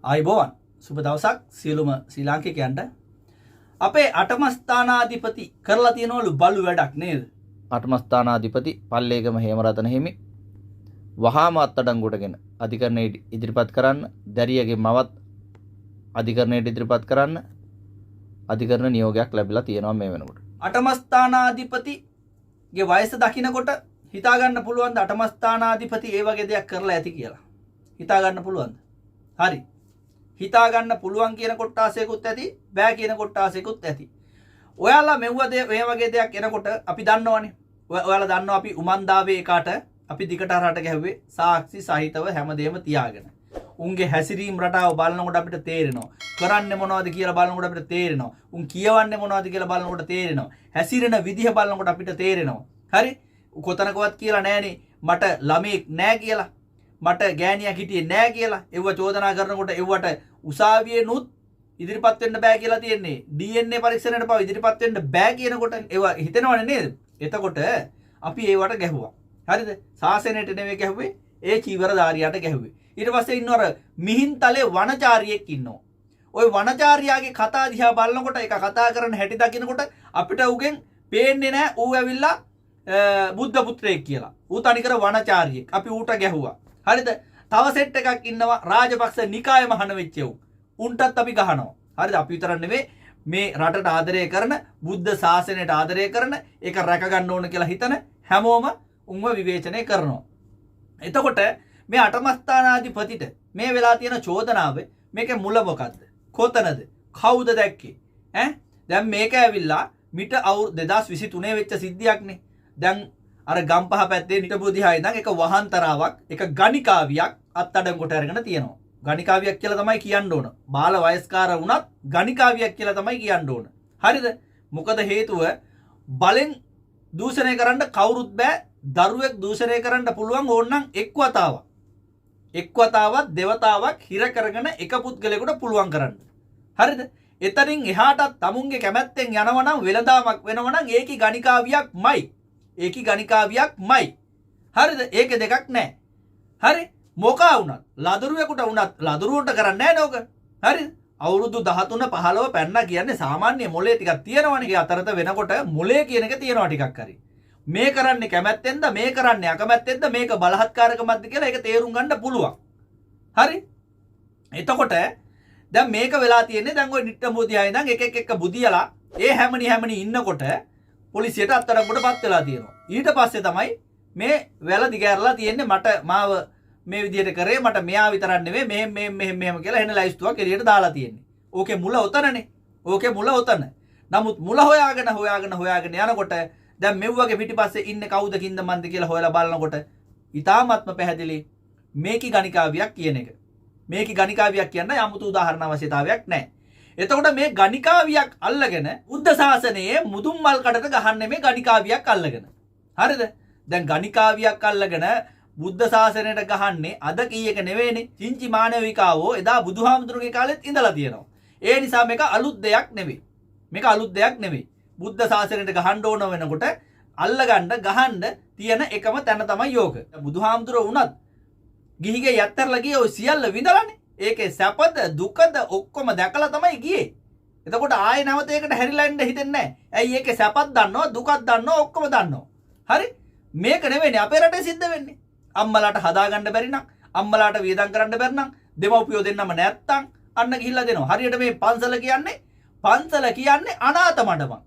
ආයිබෝවන් සුබ දවසක් සියලුම ශ්‍රී ලාංකිකයන්ට. අපේ අටම ස්ථානාධිපති කරලා තියෙනවලු බලු වැඩක් නේද? අටම ස්ථානාධිපති පල්ලේගම හේමරතන හිමි වහාම අත්අඩංගුවටගෙන අධිකරණයට ඉදිරිපත් කරන්න, දැරියගේ මවත් අධිකරණයට ඉදිරිපත් කරන්න අධිකරණ නියෝගයක් ලැබිලා තියෙනවා මේ වෙනකොට. අටම ස්ථානාධිපතිගේ වයස දකිනකොට හිතා ගන්න පුළුවන්ද අටම ස්ථානාධිපති ඒ වගේ දෙයක් කරලා ඇති කියලා? හිතා ගන්න පුළුවන්ද? හරි. හිතා ගන්න පුළුවන් කියන කොටාසයකුත් ඇති, බෑ කියන කොටාසයකුත් ඇති. ඔයාලා මෙව්ව මේ වගේ දෙයක් එනකොට අපි දන්නවනේ. ඔයාලා දන්නවා අපි උමන්දාවේ එකට අපි දිකට හරහට ගැහුවේ සාක්ෂි සහිතව හැමදේම තියාගෙන. උන්ගේ හැසිරීම් රටාව බලනකොට අපිට තේරෙනවා. කරන්නේ මොනවද කියලා බලනකොට අපිට තේරෙනවා. උන් කියවන්නේ මොනවද කියලා බලනකොට තේරෙනවා. හැසිරෙන විදිහ බලනකොට අපිට තේරෙනවා. හරි? කොතනකවත් කියලා නෑනේ මට ළමෙක් නෑ කියලා. මට ගෑණියක් හිටියේ නෑ කියලා. ඒව චෝදනා කරනකොට ඒවට උසාවියෙනුත් ඉදිරිපත් වෙන්න බෑ කියලා තියෙන්නේ. DNA පරීක්ෂණයට පව ඉදිරිපත් වෙන්න බෑ කියනකොට ඒව හිතෙනවනේ නේද? එතකොට අපි ඒවට ගැහුවා. හරිද? සාසනයට නෙවෙයි ගැහුවේ, ඒ චීවරධාරියාට ගැහුවේ. ඊට පස්සේ ඉන්නවර මිහින්තලේ වනචාරියෙක් ඉන්නවා. ওই වනචාරියාගේ කතා දිහා බලනකොට ඒක කතා කරන හැටි දකිනකොට අපිට උගෙන් පේන්නේ නැහැ ඌ ඇවිල්ලා බුද්ධ පුත්‍රයෙක් කියලා. ඌ තනිකර වනචාරියෙක්. අපි ඌට ගැහුවා. හරිද? තව සෙට් එකක් ඉන්නවා රාජපක්ෂ නිකාය මහන වෙච්ච උන්. උන්ටත් අපි ගහනවා. හරිද? අපි විතර නෙවෙයි මේ රටට ආදරය කරන, බුද්ධ ශාසනයට ආදරය කරන, ඒක රැක ගන්න ඕන කියලා හිතන හැමෝම උන්ව විවේචනය කරනවා. එතකොට මේ අටම ස්ථානාධිපතිට මේ වෙලා තියෙන චෝදනාව මේකේ මුල මොකද්ද? කොතනද? කවුද දැක්කේ? දැන් මේක ඇවිල්ලා මිට 2023 වෙච්ච සිද්ධියක්නේ. දැන් අර ගම්පහ පැත්තේ හිටපු දිහා ඉඳන් එක වහන්තරාවක් එක ගණිකාවියක් අත්අඩංගුවට අරගෙන තියෙනවා. ගණිකාවියක් කියලා තමයි කියන්න ඕන. බාල වයස්කාර වුණත් ගණිකාවියක් කියලා තමයි කියන්න ඕන. හරිද? මොකද හේතුව බලෙන් දූෂණය කරන්න කවුරුත් බෑ. දරුවෙක් දූෂණය කරන්න පුළුවන් ඕනනම් එක් වතාවක්. එක් වතාවක් දෙවතාවක් හිර කරගෙන එක පුද්ගලයෙකුට පුළුවන් කරන්න. හරිද? එතනින් එහාටත් තමුන්ගේ කැමැත්තෙන් යනවා නම් වෙලඳාමක් වෙනවා නම් ඒකි ගණිකාවියක්මයි. ඒකි ගණිකාවියක්මයි. හරිද? ඒකේ දෙකක් නැහැ. හරි? මොකා වුණත් ලදරුවෙකුට වුණත් ලදරුවන්ට කරන්නේ නැහැ නෝක. හරිද? අවුරුදු 13 15 පැන්නා කියන්නේ සාමාන්‍ය මොලේ ටිකක් තියෙනවනේ. ඒ අතරත වෙනකොට මොලේ කියන එක තියෙනවා ටිකක් හරි. මේ කරන්නේ කැමැත්තෙන්ද, මේ කරන්නේ අකමැත්තෙන්ද, මේක බලහත්කාරකමක්ද කියලා ඒක තේරුම් ගන්න පුළුවන්. හරි? එතකොට දැන් මේක වෙලා තියෙන්නේ දැන් ওই නිට්ටඹුදියා ඉඳන් එක බුදියලා ඒ හැමනි ඉන්නකොට පොලිසියට අත්අඩංගුවටපත් වෙලා තියෙනවා. ඊට පස්සේ තමයි මේ වැල දිගෑරලා තියෙන්නේ මට මාව මේ විදිහට කරේ මට මෙයා විතරක් නෙවෙයි මෙහෙම කියලා එන ලයිස්තුවක් එළියට දාලා තියෙන්නේ. ඕකේ මුල ඔතනනේ. ඕකේ මුල ඔතන. නමුත් මුල හොයාගෙන යනකොට දැන් මෙව්වගේ පිටිපස්සේ ඉන්නේ කවුද කින්ද මන්ද කියලා හොයලා බලනකොට ඊටාත්ම පැහැදිලි මේකි ගණිකාවියක් කියන එක. මේකි ගණිකාවියක් කියන්න 아무තු උදාහරණ අවශ්‍යතාවයක් නැහැ. එතකොට මේ ගණිකාවියක් අල්ලගෙන බුද්ධ ශාසනයේ මුදුන් මල් කඩට ගහන්නේ මේ ගණිකාවියක් අල්ලගෙන. හරිද? දැන් ගණිකාවියක් අල්ලගෙන බුද්ධ ශාසනයට ගහන්නේ අද කීයක නෙවෙයිනේ. චින්චි මානවිකාවෝ එදා බුදුහාමුදුරුගේ කාලෙත් ඉඳලා තියෙනවා. ඒ නිසා මේක අලුත් දෙයක් නෙවෙයි. මේක අලුත් දෙයක් නෙවෙයි. බුද්ධ ශාසනයට ගහන්න ඕන වෙනකොට අල්ලගන්න ගහන්න තියෙන එකම තැන තමයි යෝග. බුදුහාමුදුරුවෝ වුණත් ගිහිගේ යත්තරලා ගියේ ඔය සියල්ල විඳලානේ. ඒකේ සැපද දුකද ඔක්කොම දැකලා තමයි ගියේ. එතකොට ආයෙ නැවත ඒකට හැරිලා ඉන්න හිතෙන්නේ නැහැ. ඇයි ඒකේ සැපක් දන්නවා දුකක් දන්නවා ඔක්කොම දන්නවා. හරි? මේක නෙවෙයිනේ අපේ රටේ සිද්ධ වෙන්නේ. අම්මලාට හදාගන්න බැරි නම්, අම්මලාට වියදම් කරන්න බැරි නම්, දෙමව්පියෝ දෙන්නම නැත්තම් අන්න ගිහිල්ලා දෙනවා. හරියට මේ පන්සල කියන්නේ අනාථ මඩමක්.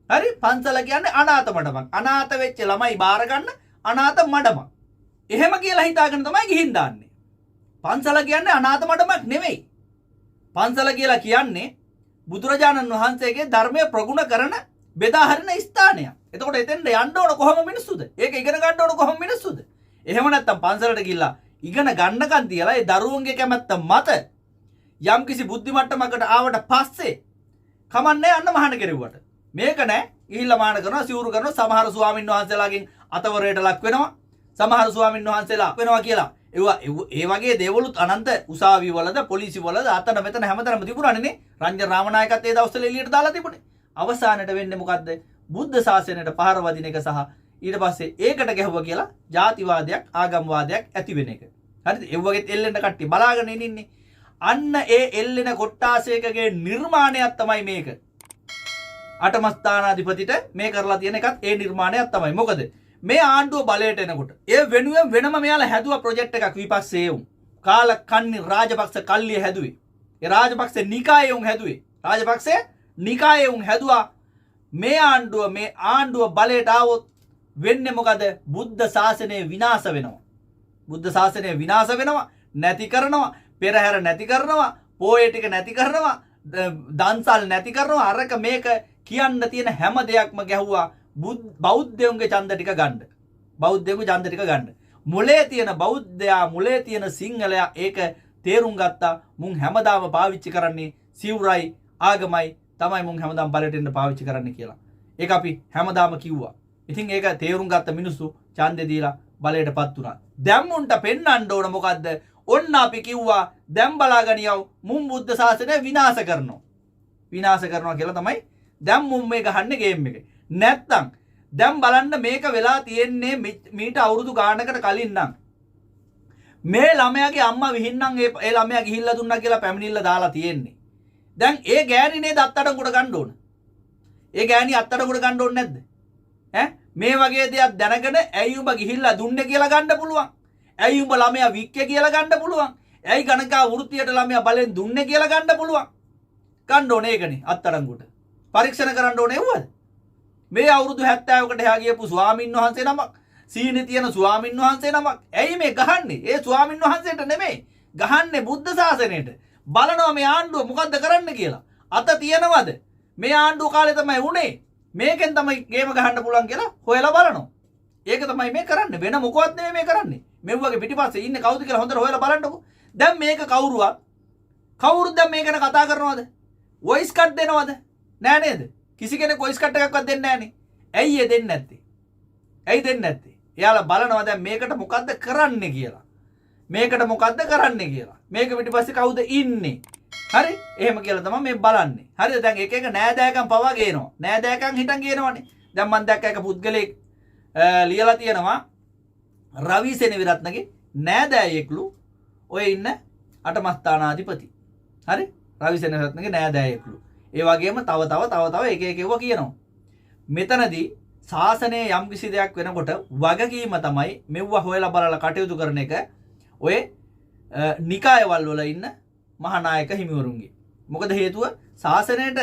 හරි? පන්සල කියන්නේ අනාථ මඩමක්. අනාථ වෙච්ච ළමයි බාර ගන්න අනාථ මඩමක්. එහෙම කියලා හිතාගෙන තමයි ගිහින් දාන්නේ. පන්සල කියන්නේ අනාථ මඩමක් නෙවෙයි. පන්සල කියලා කියන්නේ බුදුරජාණන් වහන්සේගේ ධර්මය ප්‍රගුණ කරන බෙදා හරින ස්ථානයක්. එතකොට එතෙන්ට යන්න ඕන කොහොම මිනිස්සුද? ඒක ඉගෙන ගන්න ඕන කොහොම මිනිස්සුද? එහෙම නැත්තම් පන්සලට ගිහිල්ලා ඉගෙන ගන්නකන් තියලා ඒ දරුවන්ගේ කැමැත්ත මත යම්කිසි බුද්ධි මට්ටමකට ආවට පස්සේ කමන්නේ අන්න මහාන කෙරුවට. මේක නෑ ගිහිල්ලා මාන කරනවා සිවුරු කරනවා සමහර ස්වාමින් වහන්සේලාගෙන් අතවරයට ලක් වෙනවා. සමහර ස්වාමින් වහන්සේලා වෙනවා කියලා. ඒ වගේ දේවලුත් අනන්ත උසාවි වලද පොලිසි වලද අතන මෙතන හැමතැනම තිබුණානේ. රංජන රාමනායකත් ඒ දවස්වල එළියට දාලා තිබුණේ. අවසානයේ වෙන්නේ මොකද්ද? බුද්ධ ශාසනයට පහර වදින එක සහ ඊට පස්සේ ඒකට ගැහුවා කියලා ජාතිවාදයක් ආගම්වාදයක් ඇති වෙන එක. හරිද? ඒ වගේත් එල්ලෙන්න කට්ටිය බලාගෙන ඉන්නේ. අන්න ඒ එල්ලෙන කොට්ටාසයකගේ නිර්මාණයක් තමයි මේක. අටම ස්ථානාධිපතිට මේ කරලා තියෙන එකත් ඒ නිර්මාණයක් තමයි. මොකද මේ ආණ්ඩුව බලයට එනකොට ඒ වෙනුවෙන් වෙනම මෙයාලා හැදුවා ප්‍රොජෙක්ට් එකක් විපක්ෂයේ උන්. කාලකන්ණි රාජපක්ෂ කල්ලිය හැදුවේ. ඒ රාජපක්ෂ නිකායේ උන් හැදුවේ. රාජපක්ෂ නිකායේ උන් හැදුවා මේ ආණ්ඩුව බලයට ආවොත් වෙන්නේ මොකද? බුද්ධ ශාසනය විනාශ වෙනවා. බුද්ධ ශාසනය විනාශ වෙනවා, නැති කරනවා, පෙරහැර නැති කරනවා, පොයේ ටික නැති කරනවා, දන්සල් නැති කරනවා. අරක මේක කියන්න තියෙන හැම දෙයක්ම ගැහුවා බෞද්ධයන්ගේ ඡන්ද ටික ගන්න. බෞද්ධයන්ගේ ඡන්ද ටික ගන්න. මුලේ තියෙන බෞද්ධයා, මුලේ තියෙන සිංහලයා ඒක තේරුම් ගත්තා. මුන් හැමදාම පාවිච්චි කරන්නේ සිවුරයි ආගමයි තමයි මුන් හැමදාම බලයට එන්න පාවිච්චි කරන්න කියලා. ඒක අපි හැමදාම කිව්වා. ඉතින් ඒක තේරුම් ගත්ත මිනිස්සු ඡන්දේ දීලා බලයටපත් වුණා. දැන් මුන්ට පෙන්වන්න ඕන මොකද්ද? ඔන්න අපි කිව්වා දැන් බලාගනියව මුන් බුද්ධ ශාසනය විනාශ කරනවා. විනාශ කරනවා කියලා තමයි දැන් මුන් මේ ගහන්නේ ගේම් එක. නැත්තම් දැන් බලන්න මේක වෙලා තියෙන්නේ මීට අවුරුදු ගානකට කලින් නම් මේ ළමයාගේ අම්මා විහින්නම් ඒ ළමයා ගිහිල්ලා දුන්නා කියලා පැමිණිල්ල දාලා තියෙන්නේ. දැන් ඒ ගෑණි නේද අත්තඩංගුවට ගන්න ඕන. ඒ ගෑණි අත්තඩංගුවට ගන්න ඕනේ නැද්ද? මේ වගේ දෙයක් දැනගෙන ඇයි උඹ ගිහිල්ලා දුන්නේ කියලා ගන්න පුළුවන්. ඇයි උඹ ළමයා වික්කේ කියලා ගන්න පුළුවන්. ඇයි ගණකා වෘත්තියට ළමයා බලෙන් දුන්නේ කියලා ගන්න පුළුවන්. ගන්න ඕනේ ඒකනේ අත්තඩංගුවට. පරීක්ෂණ කරන්න ඕනේ වුවද? මේ අවුරුදු 70කට එහා ගියපු ස්වාමින් වහන්සේ නමක්, සීනි තියෙන ස්වාමින් වහන්සේ නමක් ඇයි මේ ගහන්නේ? ඒ ස්වාමින් වහන්සේට නෙමෙයි. ගහන්නේ බුද්ධ ශාසනයට. බලනවා මේ ආණ්ඩුව මොකද්ද කරන්න කියලා. අත තියනවද? මේ ආණ්ඩුව කාලේ තමයි උනේ. මේකෙන් තමයි ගේම ගහන්න පුළුවන් කියලා හොයලා බලනවා. ඒක තමයි මේ කරන්නේ. වෙන මොකවත් නෙමෙයි මේ කරන්නේ. මෙව්වගේ පිටිපස්සේ ඉන්නේ කවුද කියලා හොඳට හොයලා බලන්නකෝ. දැන් මේක කවුරුද දැන් මේ ගැන කතා කරනවද? වොයිස් කට් දෙනවද? නෑ නේද? කිසි කෙනෙක් වොයිස් කට් එකක්වත් දෙන්නේ නෑනේ. ඇයි ඒ දෙන්නේ නැත්තේ? ඇයි දෙන්නේ නැත්තේ? එයාලා බලනවා දැන් මේකට මොකද්ද කරන්නේ කියලා. මේකට මොකද්ද කරන්නේ කියලා. මේක පිටිපස්සේ කවුද ඉන්නේ? හරි? එහෙම කියලා තමයි මේ බලන්නේ. හරිද? දැන් එක එක නෑදෑකම් පවා ගේනවා. නෑදෑකම් හිටන් ගේනවනේ. දැන් මම දැක්ක එක පුද්ගලෙක් ලියලා තියෙනවා රවි සෙනවිරත්නගේ නෑදෑයෙක්ලු ඔය ඉන්න අටම ස්ථානාධිපති. හරි? රවි සෙනවිරත්නගේ නෑදෑයෙක්ලු. ඒ වගේම තව එක එක ඒවා කියනවා. මෙතනදී ශාසනයේ යම් කිසි දෙයක් වෙනකොට වගකීම තමයි මෙව්ව හොයලා බලලා කටයුතු කරන එක ඔය නිකායවල වල ඉන්න මහානායක හිමිවරුන්ගේ. මොකද හේතුව ශාසනයට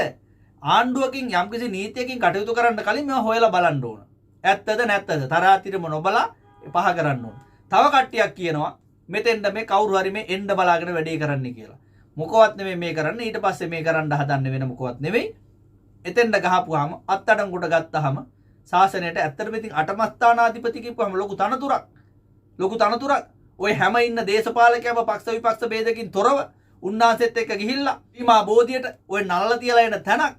ආණ්ඩුවකින් යම් කිසි නීතියකින් කටයුතු කරන්න කලින් මේවා හොයලා බලන්න ඕන. ඇත්තද නැත්තද තරාතිරම නොබලා පහ කරන්න ඕන. තව කට්ටියක් කියනවා මෙතෙන්ද මේ කවුරු හරි මේ එන්න බලාගෙන වැඩේ කරන්න කියලා. මොකවත් නෙමෙයි මේ කරන්නේ. ඊට පස්සේ මේ කරන්න හදන්නේ වෙන මොකවත් නෙමෙයි. එතෙන්ද ගහපුවාම අත්තඩංගුට ගත්තාම ශාසනයට ඇත්තටම ඉතින් අටම ස්ථානාධිපති කිව්වම ලොකු තනතුරක්. ඔය හැම ඉන්න දේශපාලකයව පක්ෂ විපක්ෂ ભેදකින් තොරව උන්නාසෙත් එක්ක ගිහිල්ලා සීමා බෝධියට ඔය නළල තියලා එන තැනක්.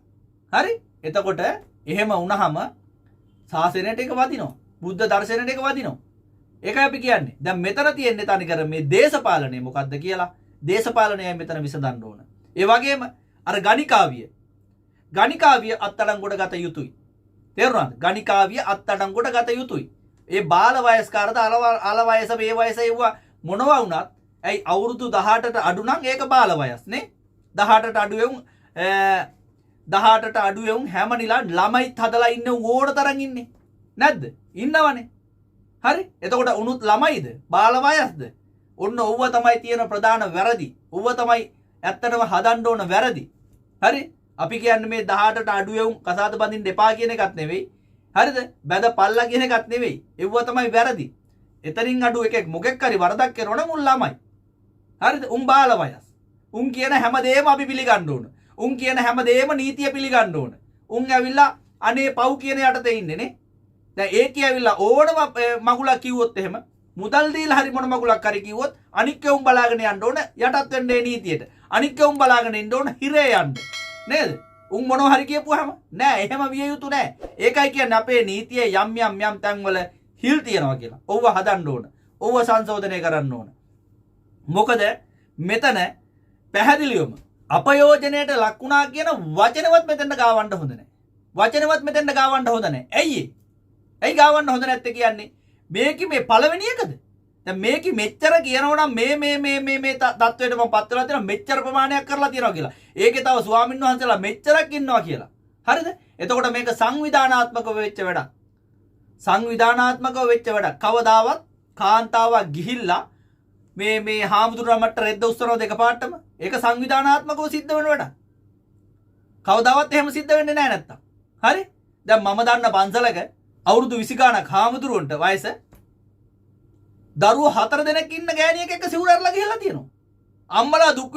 හරි? එතකොට එහෙම වුණාම ශාසනයට එක වදිනවා. බුද්ධ දර්ශනයට එක වදිනවා. ඒකයි අපි කියන්නේ. දැන් මෙතන තියෙන්නේ තනිකර මේ දේශපාලනය මොකද්ද කියලා. දේශපාලනයයි මෙතන විසඳන්න ඕන. ඒ වගේම අර ගණිකාවිය අත්අඩංගුවට ගත යුතුයි. තේරුණාද? ගණිකාවිය අත්අඩංගුවට ගත යුතුයි. ඒ බාල වයස්කාරද අල වයස මේ වයස ඒවා මොනවා වුණත් ඇයි අවුරුදු 18ට අඩු නම් ඒක බාල වයස් නේ. 18ට අඩු වුන් හැම නිලා ළමයිත් හදලා ඉන්න ඕන තරම් ඉන්නේ. නැද්ද? ඉන්නවනේ. හරි? එතකොට උනුත් ළමයිද? බාල වයස්ද? ඔන්න ඔව්ව තමයි තියෙන ප්‍රධාන වැරදි. ඔව්ව තමයි ඇත්තටම හදන්න ඕන වැරදි. හරි? අපි කියන්නේ මේ 18ට අඩු වුන් කසාද බඳින්න එපා කියන එකත් නෙවෙයි. හරිද? බැද පල්ලා කියන එකත් නෙවෙයි. ඒව තමයි වැරදි. එතනින් අඩු එකෙක් මොකෙක් හරි වරදක් කරනවා නම් උන් ළමයි. හරිද? උන් බාල වයස්. උන් කියන හැමදේම අපි පිළිගන්න ඕන. උන් කියන හැමදේම නීතිය පිළිගන්න ඕන. උන් ඇවිල්ලා අනේ පව් කියන යටතේ ඉන්නේ නේ. දැන් ඒකේ ඇවිල්ලා ඕනම මගුලක් කිව්වොත් එහෙම මුදල් දීලා හරි මොන මගුලක් හරි කිව්වොත් අනික් උන් බලාගෙන යන්න ඕන යටත් වෙන්නේ නීතියට. අනික් උන් බලාගෙන ඉන්න ඕන හිරේ යන්න. නේද? උන් මොනවා හරි කියපුවාම නෑ එහෙම විය යුතු නෑ. ඒකයි කියන්නේ අපේ නීතියේ යම් තැන්වල හිල් තියනවා කියලා. ඔව්ව හදන්න ඕන. ඔව්ව සංශෝධනය කරන්න ඕන. මොකද මෙතන පැහැදිලිවම අපයෝජනයට ලක්ුණා කියන වචනවත් මෙතෙන්ට ගාවන්න හොඳ නැහැ. වචනවත් මෙතෙන්ට ගාවන්න හොඳ නැහැ. ඇයි ගාවන්න හොඳ නැත්තේ කියන්නේ? මේක මේ පළවෙනි එකද? දැන් මේකේ මෙච්චර කියනවා නම් මේ තත්වයට මම පත් වෙලා තියෙනවා මෙච්චර ප්‍රමාණයක් කරලා තියෙනවා කියලා. ඒකේ තව ස්වාමීන් වහන්සේලා මෙච්චරක් ඉන්නවා කියලා. හරිද? එතකොට මේක සංවිධානාත්මකව වෙච්ච වැඩක්. සංවිධානාත්මකව වෙච්ච වැඩක්. කවදාවත් කාන්තාවක් ගිහිල්ලා මේ හාමුදුරුවෝ මට රෙද්ද උස්සනවා දෙකපාරටම. ඒක සංවිධානාත්මකව සිද්ධ වෙන වැඩක්. කවදාවත් එහෙම සිද්ධ වෙන්නේ නැහැ නැත්තම්. හරි? දැන් මම දන්න පන්සලක අවුරුදු 20 ගාණක් හාමුදුරුවන්ට වයස දරුවෝ 4 දෙනෙක් ඉන්න ගෑණියෙක් එක්ක සිවුරarලා ගිහලා තියෙනවා. අම්මලා දුක්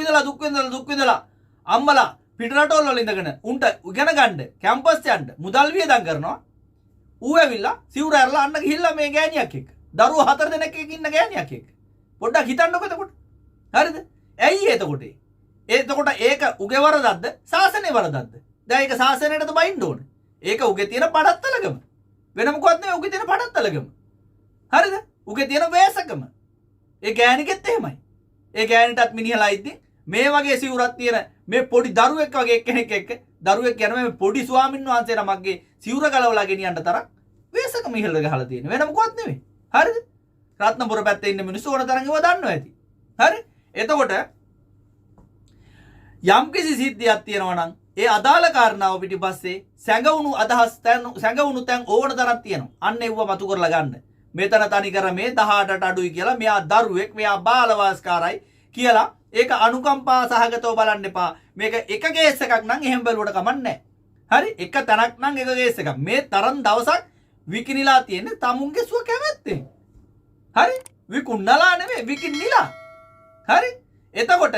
විඳලා අම්මලා පිට රටවල් වල ඉඳගෙන උන්ට ඉගෙන ගන්න කැම්පස් යන්න මුදල් වියදම් කරනවා. ඌ ඇවිල්ලා සිවුරarලා අන්න ගිහිල්ලා මේ ගෑණියක් එක්ක. දරුවෝ 4 දෙනෙක් එක්ක ඉන්න ගෑණියක් එක්ක. පොඩ්ඩක් හිතන්නකෝ එතකොට. හරිද? ඇයි එතකොට? එතකොට ඒක උගේ වරදක්ද? ශාසනයේ වරදක්ද? දැන් ඒක ශාසනයටද බයින්න ඕනේ. ඒක උගේ තියෙන පඩත්තලකම. වෙන මොකවත් නෙවෙයි උගේ තියෙන පඩත්තලකම. හරිද? උගේ තියෙන වේසකම. ඒ ගෑණිකෙත් එහෙමයි. ඒ ගෑණිටත් මිනිහලා ඉද්දි මේ වගේ සිවුරක් තියෙන මේ පොඩි දරුවෙක් වගේ කෙනෙක් එක්ක දරුවෙක් යනවා මේ පොඩි ස්වාමීන් වහන්සේ නමක්ගේ සිවුර ගලවලා ගෙනියන්න තරම් වේසකම ඉහළ ගහලා තියෙන. වෙන මොකවත් නෙවෙයි. හරිද? රත්නපුර පැත්තේ ඉන්න මිනිස්සු ඕන තරම් ඒවා දන්නවා ඇති. හරි? එතකොට යම්කිසි සිද්ධියක් තියෙනවා නම් ඒ අදාළ කාරණාව පිටිපස්සේ සැඟවුණු අදහස් සැඟවුණු තැන් ඕන තරම් තියෙනවා. අන්න ඒව මතු කරලා ගන්න. මෙතන තනි කර මේ 18ට අඩුයි කියලා මෙයා දරුවෙක් මෙයා බාලවාස්කාරයි කියලා ඒක අනුකම්පා සහගතව බලන්න එපා. මේක එක කේස් එකක් නම් එහෙම බැලුවට කමක් නැහැ. හරි? එක තැනක් නම් එක කේස් එකක්. මේ තරම් දවසක් විකිනිලා තියෙන්නේ තමුන්ගේ සුව කැමැත්තෙන්. හරි? විකුණලා නෙමෙයි විකිනිලා. හරි? එතකොට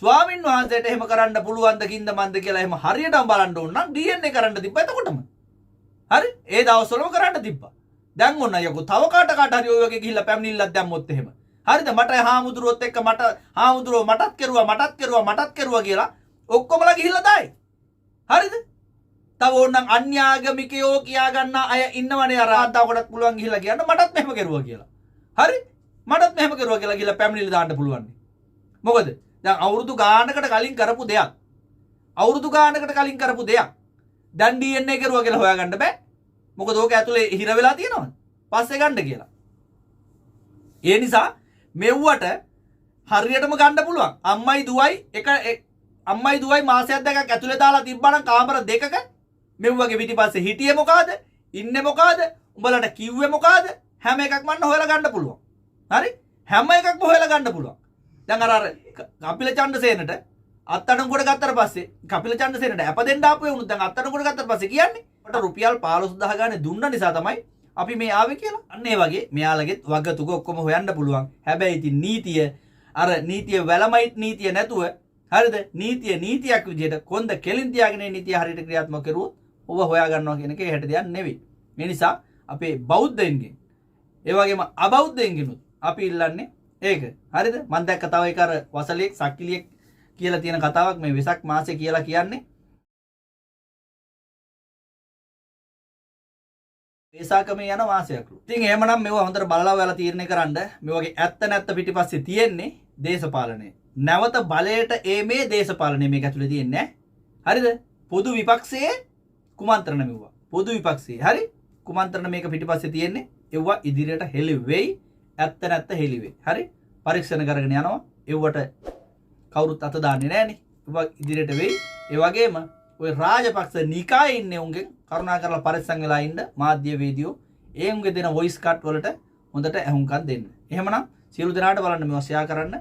ස්වාමින් වහන්සේට එහෙම කරන්න පුළුවන්ද කින්ද මන්ද කියලා එහෙම හරියටම බලන්න ඕන නම් DNA කරන්න තිබ්බා එතකොටම. හරි? ඒ දවස්වලම කරන්න තිබ්බා. දැන් ඔන්න යකෝ තව කාට හරි ඔය වගේ ගිහිල්ලා පැමිණිල්ලක් දැම්මොත් එහෙම. හරිද? මට හාමුදුරුවොත් එක්ක හාමුදුරුවෝ මටත් කෙරුවා කියලා ඔක්කොමලා ගිහිල්ලා දායි. හරිද? තව ඕනනම් අන්‍යාගමිකයෝ කියා ගන්න අය ඉන්නවනේ අර ආතාවකටත් පුළුවන් ගිහිල්ලා කියන්න මටත් මෙහෙම කෙරුවා කියලා. හරි? මටත් මෙහෙම කෙරුවා කියලා ගිහිල්ලා පැමිණිලි දාන්න පුළුවන්. මොකද? දැන් අවුරුදු ගානකට කලින් කරපු දෙයක්. දැන් DNA කරුවා කියලා හොයාගන්න බෑ. මොකද ඕක ඇතුලේ හිර වෙලා තියෙනවා. පස්සේ ගන්න කියලා. ඒ නිසා මෙව්වට හරියටම ගන්න පුළුවන්. අම්මයි දුවයි මාසයක් දෙකක් ඇතුලේ දාලා තිබ්බනම් කාමර දෙකක මෙව්වගේ පිටිපස්සේ හිටියේ මොකಾದ? ඉන්නේ මොකಾದ? උඹලට කිව්වේ මොකಾದ? හැම එකක්ම මන්න හොයලා ගන්න පුළුවන්. හරි? හැම එකක්ම හොයලා ගන්න පුළුවන්. දැන් අර කපිල චන්දසේනට අත්අඩංගුවට ගත්තට පස්සේ කපිල චන්දසේනට අප දෙන්න ආපු වුණත් දැන් අත්අඩංගුවට ගත්තට පස්සේ කියන්නේ මට රුපියල් 15000 ගානේ දුන්න නිසා තමයි අපි මේ ආවේ කියලා. අන්න ඒ වගේ මෙයාලගෙත් වගතුක ඔක්කොම හොයන්න පුළුවන්. හැබැයි ඉතින් නීතිය වැලමයිට් නීතිය නැතුව හරිද? නීතියක් විදිහට කොන්ද කෙලින් තියාගෙන නීතිය හරියට ක්‍රියාත්මක කරුවොත් ඔව හොයා ගන්නවා කියන එක හැට දෙයක් නෙවෙයි. ඒ නිසා අපේ බෞද්ධයන්ගෙන් ඒ වගේම අබෞද්ධයන්ගෙනුත් අපි ඉල්ලන්නේ ඒක. හරිද? මම දැක්ක තව එක අර වසලියෙක් සක්කිලියෙක් කියලා තියෙන කතාවක් මේ වෙසක් මාසේ කියලා කියන්නේ. වේසාකමේ යන මාසයක්ලු. ඉතින් එහෙමනම් මේව හොඳට බලලා ඔයාලා තීරණය කරන්න. මේ වගේ ඇත්ත පිටිපස්සේ තියෙන්නේ දේශපාලනය. නැවත බලයට මේ දේශපාලනය මේක ඇතුලේ තියෙන්නේ නැහැ. හරිද? පොදු විපක්ෂයේ කුමන්ත්‍රණ මෙව්වා. පොදු විපක්ෂයේ. හරි? කුමන්ත්‍රණ මේක පිටිපස්සේ තියෙන්නේ. ඒවා ඉදිරියට හෙළි වෙයි. ඇත්ත හෙළි වෙයි. හරි? පරීක්ෂණ කරගෙන යනවා. ඒවට කවුරුත් අත දාන්නේ නැහනේ. ඒවා ඉදිරියට වෙයි. ඒ වගේම ඔය රාජපක්ෂ නිකායේ ඉන්නේ උන්ගෙන් කරුණාකරලා පරිස්සම් වෙලා ඉන්න මාධ්‍ය වේදිකෝ ඒ උන්ගේ දෙන වොයිස් කට් වලට හොඳට අහුම්කම් දෙන්න. එහෙමනම් සියලු දෙනාට බලන්න මේවා ෂෙයා කරන්න.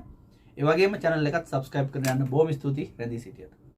ඒ වගේම channel එකත් subscribe කරගෙන යන්න. බොහොම ස්තුතියි රැඳී සිටියට.